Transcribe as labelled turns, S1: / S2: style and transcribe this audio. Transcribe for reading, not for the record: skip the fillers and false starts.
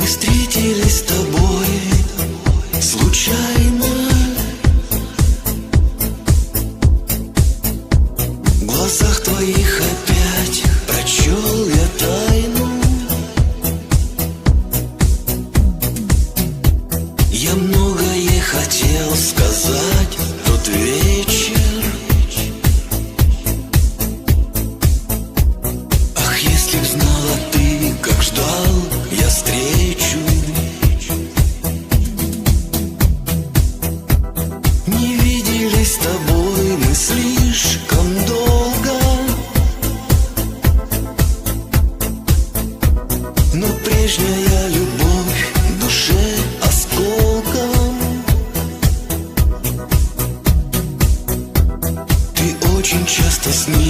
S1: Мы встретились с тобой случайно. В глазах твоих опять прочел я тайну. Я многое хотел сказать в тот вечер. Ах, если б знала ты, как ждал я встречу. Не виделись с тобой мы слишком долго, но прежняя любовь в душе осколком. Ты очень часто снишься